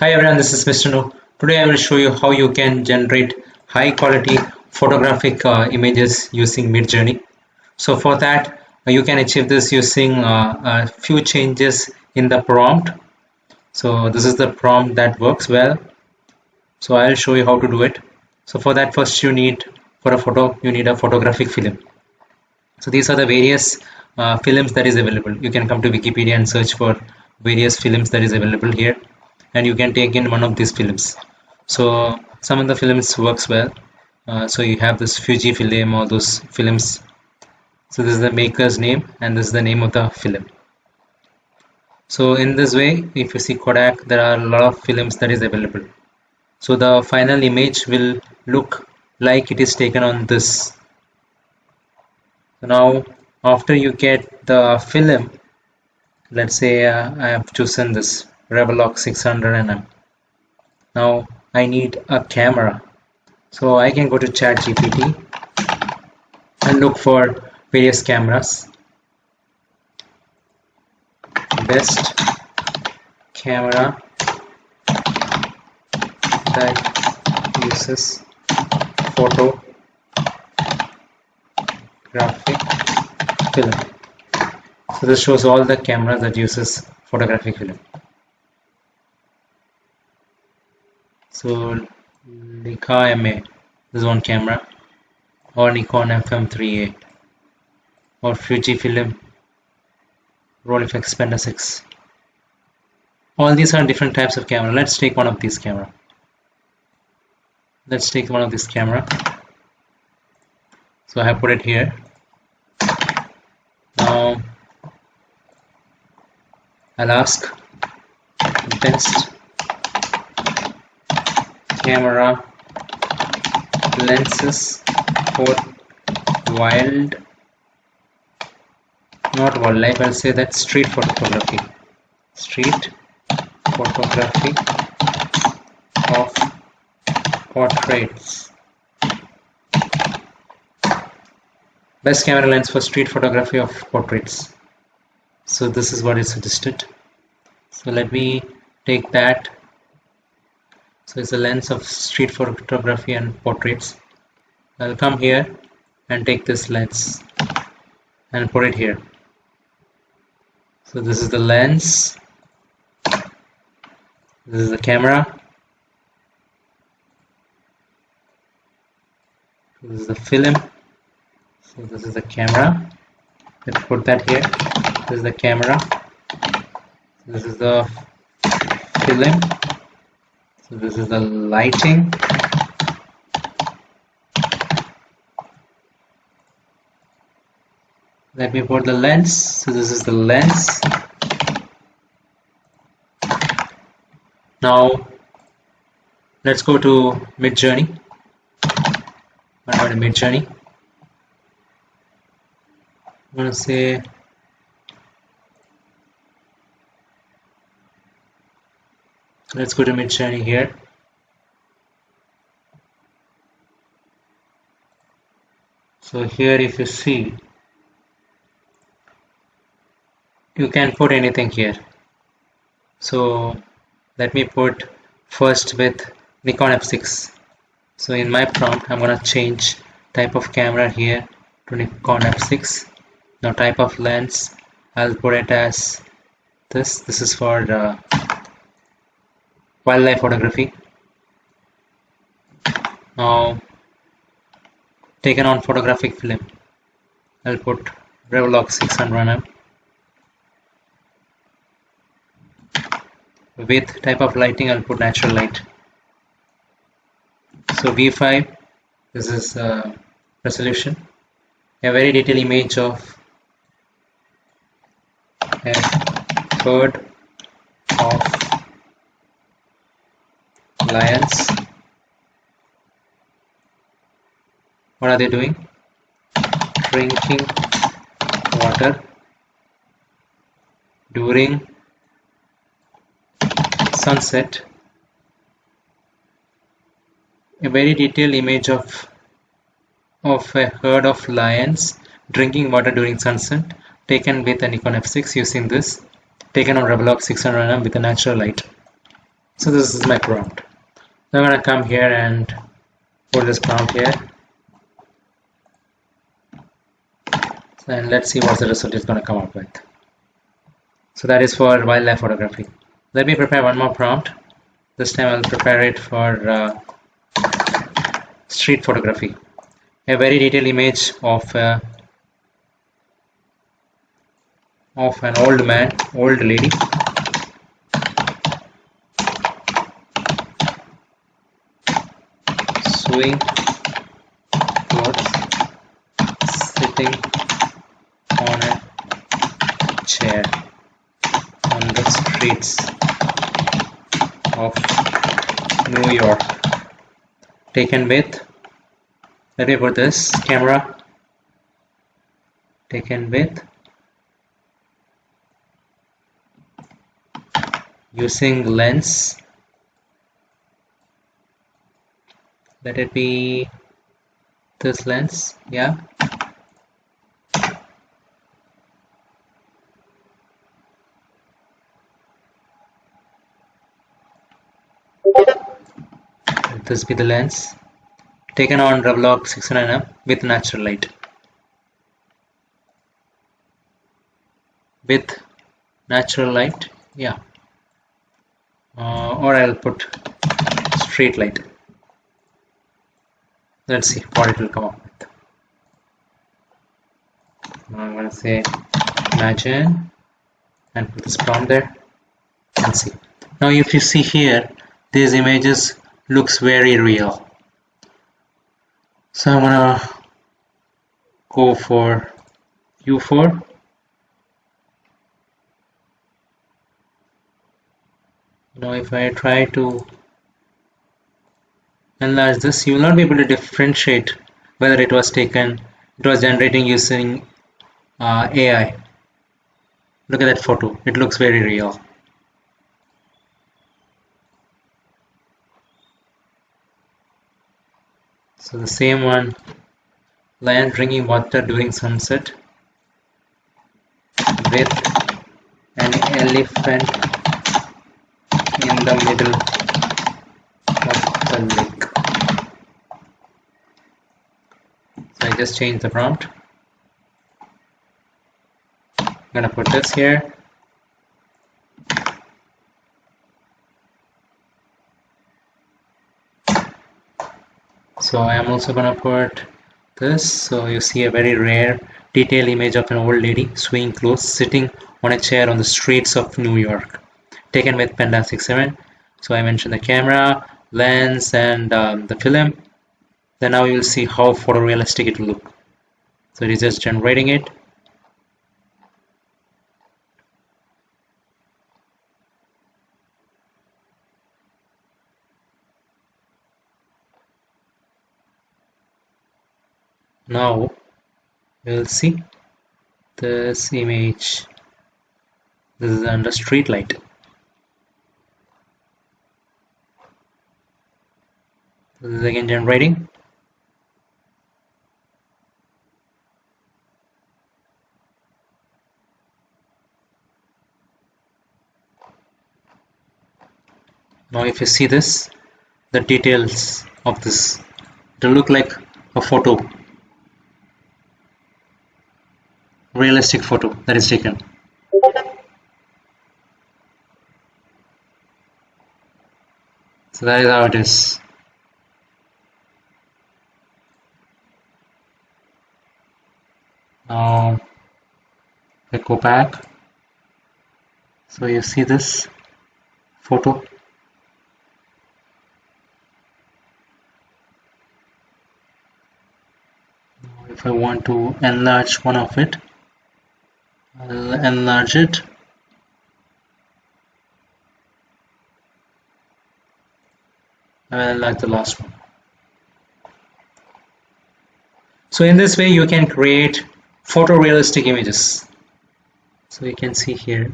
Hi everyone, this is Mr. No. Today I will show you how you can generate high quality photographic images using Midjourney. So for that you can achieve this using a few changes in the prompt. So this is the prompt that works well. So I'll show you how to do it. So for that first for a photo you need a photographic film. So these are the various films that is available. You can come to Wikipedia and search for various films that is available here, and you can take in one of these films. So some of the films works well. So you have this Fuji film, all those films. So this is the maker's name and this is the name of the film. So in this way, if you see Kodak, there are a lot of films that is available. So the final image will look like it is taken on this. So now after you get the film, let's say I have chosen this Revolog 600 mm. Now I need a camera. So I can go to ChatGPT and look for various cameras. Best camera that uses photographic film. So this shows all the cameras that uses photographic film. So Nikon MA, this is one camera, or Nikon FM3A, or Fujifilm Rolleiflex Spender 6. All these are different types of camera. Let's take one of these camera. Let's take one of this camera. So I have put it here. Now I'll ask best camera lenses for wild, not wildlife, I'll say that street photography. Street photography of portraits. Best camera lens for street photography of portraits. So this is what is suggested. So let me take that. So it's a lens of street photography and portraits. I'll come here and take this lens and put it here. So this is the lens. This is the camera. This is the film. So this is the camera. Let's put that here. This is the camera. This is the film. So this is the lighting. Let me put the lens. So this is the lens. Now let's go to Midjourney. I'm going to Midjourney. I'm going to say let's go to Midjourney here. So here if you see, you can put anything here. So let me put first with Nikon F6. So in my prompt I'm going to change type of camera here to Nikon F6. Now type of lens, I'll put it as this. This is for wildlife photography. Now taken on photographic film, I'll put Revolog 600mm. With type of lighting, I'll put natural light. So V5, this is resolution. A very detailed image of a herd of lions. What are they doing? Drinking water during sunset. A very detailed image of a herd of lions drinking water during sunset, taken with a Nikon F6 using this, taken on Revolog 600mm with a natural light. So this is my prompt. I'm gonna come here and put this prompt here, and let's see what the result is gonna come up with. So that is for wildlife photography. Let me prepare one more prompt. This time I'll prepare it for street photography. A very detailed image of an old man, old lady, sewing clothes, sitting on a chair on the streets of New York, taken with, let me put this camera, taken with using lens, let it be this lens, yeah. Let this be the lens, taken on Revolog 600mm with natural light. With natural light, yeah. Or I'll put street light. Let's see what it will come up with. Now I'm going to say imagine and put this prompt there and see. Now if you see here, these images looks very real. So I'm going to go for U4. Now if I try to enlarge this, you will not be able to differentiate whether it was generating using AI. Look at that photo, it looks very real. So the same one, lion drinking water during sunset with an elephant in the middle of the lake. So I just changed the prompt. I'm gonna put this here. So I am also gonna put this. So you see a very rare detailed image of an old lady swinging clothes sitting on a chair on the streets of New York, taken with Penta 67. So I mentioned the camera, lens, and the film. Then now you will see how photorealistic it will look. So it is just generating it. Now you will see this image. This is under street light. This is again generating. Now if you see this, the details of this, it will look like a photo, realistic photo that is taken. So that is how it is. Now I go back. So you see this photo. Now if I want to enlarge one of it, I'll enlarge it. I will enlarge the last one. So in this way you can create photorealistic images. So you can see here.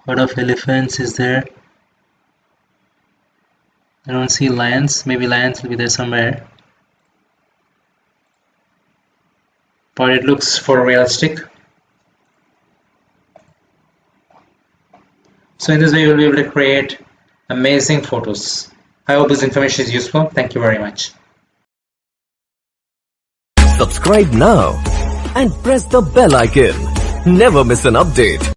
Herd of elephants is there. I don't see lions. Maybe lions will be there somewhere. But it looks photorealistic. So in this way, you'll be able to create amazing photos. I hope this information is useful. Thank you very much. Subscribe now and press the bell icon. Never miss an update.